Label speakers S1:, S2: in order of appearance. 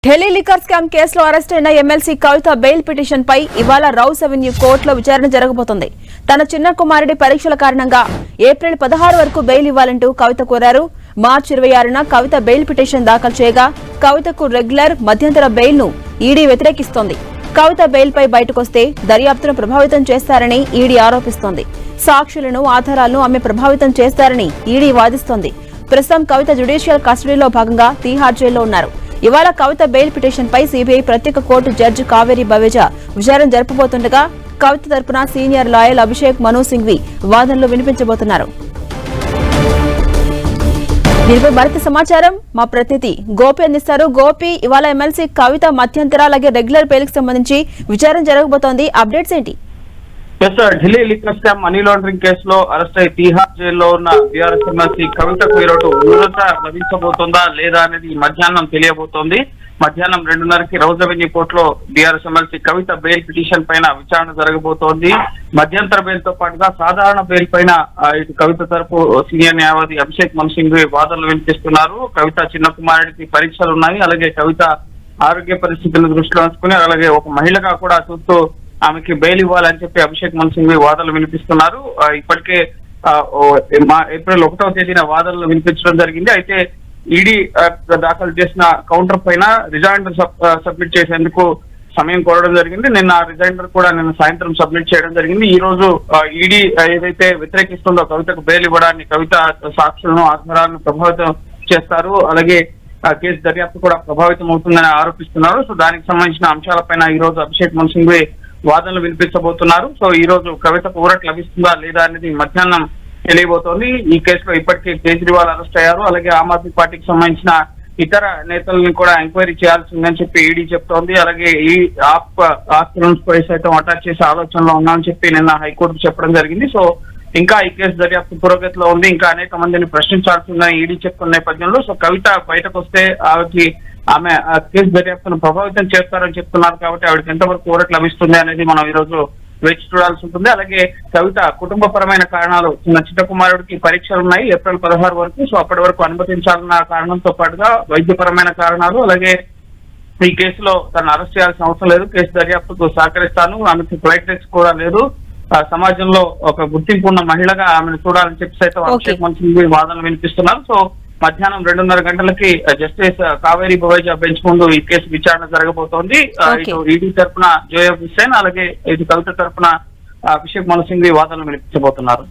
S1: Delhi liquor scam కేసులో arrest అయిన MLC కవిత bail petition పై ఇవాళ రౌస్ అవెన్యూ కోర్టులో విచారణ జరగబోతోంది. తన చిన్న కుమారుడి పరీక్షల కారణంగా ఏప్రిల్ 16 వరకు బెయిల్ ఇవ్వాలంటూ కవిత కోరారు. మార్చి 26న కవిత బెయిల్ పిటిషన్ దాఖలు చేయగా కవితకు రెగ్యులర్ మధ్యంతర బెయిల్ ను ఈడీ వ్యతిరేకిస్తోంది. కవిత బెయిల్ పై బయటకొస్తే దర్యాప్తును ప్రభావితం చేస్తారని ఈడీ ఆరోపిస్తోంది. సాక్షులను ఆధారాలను ఆమె ప్రభావితం చేస్తారని ఈడీ వాదిస్తోంది. ప్రస్తుతం కవిత జ్యుడిషియల్ కస్టడీలో భాగంగా తీహార్ జైల్లో ఉన్నారు. ఇవాళ కవిత బెయిల్ పిటిషన్ పై సిబిఐ ప్రత్యేక కోర్టు జడ్జి కావేరి బవేజా విచారణ జరపబోతుండగా కవిత తరపున సీనియర్ లాయర్ అభిషేక్ మను సింఘ్వి వాదనలు వినిపించబోతున్నారు. దీనిపై మరింత సమాచారం మా ప్రతినిధి గోపి అందిస్తారు. గోపి, ఇవాళ ఎమ్మెల్సీ కవిత మధ్యంతర అలాగే రెగ్యులర్ బెయిల్ కి సంబంధించి విచారణ జరగబోతోంది. అప్డేట్స్ ఏంటి?
S2: Delhi liquor scam money laundering కేసులో అరెస్ట్ అయి తీహార్ జైల్లో ఉన్న బీఆర్ఎస్ ఎమ్మెల్సీ కవితకు ఈరోజు ఊరట లభించబోతోందా లేదా అనేది మధ్యాహ్నం తెలియబోతోంది. మధ్యాహ్నం 2:30కి రౌజ్ అవెన్యూ కోర్టులో బీఆర్ఎస్ ఎమ్మెల్సీ కవిత బెయిల్ పిటిషన్ పైన విచారణ జరగబోతోంది. మధ్యంతర బెయిల్ తో పాటుగా సాధారణ బెయిల్ పైన ఇటు కవిత తరపు సీనియర్ న్యాయవాది అభిషేక్ మను సింఘ్వి వాదనలు వినిపిస్తున్నారు. కవిత చిన్న కుమారుడికి పరీక్షలు ఉన్నాయి, అలాగే కవిత ఆరోగ్య పరిస్థితులను దృష్టిలో ఉంచుకుని అలాగే ఒక మహిళగా కూడా చూస్తూ ఆమెకి బెయిల్ ఇవ్వాలని చెప్పి అభిషేక్ మను సింఘ్వి వాదనలు వినిపిస్తున్నారు. ఇప్పటికే ఏప్రిల్ 1వ తేదీన వాదనలు వినిపించడం జరిగింది. అయితే ఈడీ దాఖలు చేసిన కౌంటర్ పైన రిజైండర్ సబ్మిట్ చేసేందుకు సమయం కోరడం జరిగింది. నిన్న రిజైండర్ కూడా నిన్న సాయంత్రం సబ్మిట్ చేయడం జరిగింది. ఈ రోజు ఈడీ ఏదైతే వ్యతిరేకిస్తుందో కవితకు బెయిల్ ఇవ్వడాన్ని, కవిత సాక్షులను ఆధారాలను ప్రభావితం చేస్తారు, అలాగే కేసు దర్యాప్తు కూడా ప్రభావితం అవుతుందని ఆరోపిస్తున్నారు. సో దానికి సంబంధించిన అంశాలపైన ఈ రోజు అభిషేక్ మను సింఘ్వి వాదనలు వినిపించబోతున్నారు. సో ఈ రోజు కవితకు ఊరట లభిస్తుందా లేదా అనేది మధ్యాహ్నం తెలియబోతోంది. ఈ కేసులో ఇప్పటికే కేజ్రీవాల్ అరెస్ట్ అయ్యారు, అలాగే ఆమ్ ఆద్మీ పార్టీకి సంబంధించిన ఇతర నేతల్ని కూడా ఎంక్వైరీ చేయాల్సిందని చెప్పి ఈడీ చెప్తోంది. అలాగే ఈ ఆస్తులను సైతం అటాచ్ చేసే ఆలోచనలో ఉన్నామని చెప్పి నిన్న హైకోర్టు చెప్పడం జరిగింది. సో ఇంకా ఈ కేసు దర్యాప్తు పురోగతిలో ఉంది, ఇంకా అనేక మందిని ప్రశ్నించాల్సిందని ఈడీ చెప్తున్న నేపథ్యంలో సో కవిత బయటకు వస్తే ఆమె కేసు దర్యాప్తును ప్రభావితం చేస్తారని చెప్తున్నారు. కాబట్టి ఆవిడకి ఎంతవరకు ఊరట లభిస్తుంది అనేది మనం ఈ రోజు వేచి చూడాల్సి ఉంటుంది. అలాగే కవిత కుటుంబపరమైన కారణాలు, చిన్న కుమారుడికి పరీక్షలు ఉన్నాయి ఏప్రిల్ 16 వరకు, సో అప్పటి వరకు అనుమతించాలన్న కారణంతో పాటుగా వైద్యపరమైన కారణాలు, అలాగే ఈ కేసులో తను అరెస్ట్ చేయాల్సిన అవసరం లేదు, కేసు దర్యాప్తుకు సహకరిస్తాను, ఆమెకి ఫ్లైట్ రిస్క్ కూడా లేదు, సమాజంలో ఒక గుర్తింపు ఉన్న మహిళగా ఆమెను చూడాలని చెప్పి సైతం అభిషేక్ మను సింఘ్వి వాదనలు వినిపిస్తున్నారు. సో మధ్యాహ్నం 2:30 గంటలకి జస్టిస్ కావేరి బవేజా బెంచ్ ముందు ఈ కేసు విచారణ జరగబోతోంది. ఇటు ఈడీ తరఫున జోయబ్ హుస్సేన్, అలాగే ఇటు కవిత తరఫున అభిషేక్ మను సింఘ్వి వాదనలు వినిపించబోతున్నారు.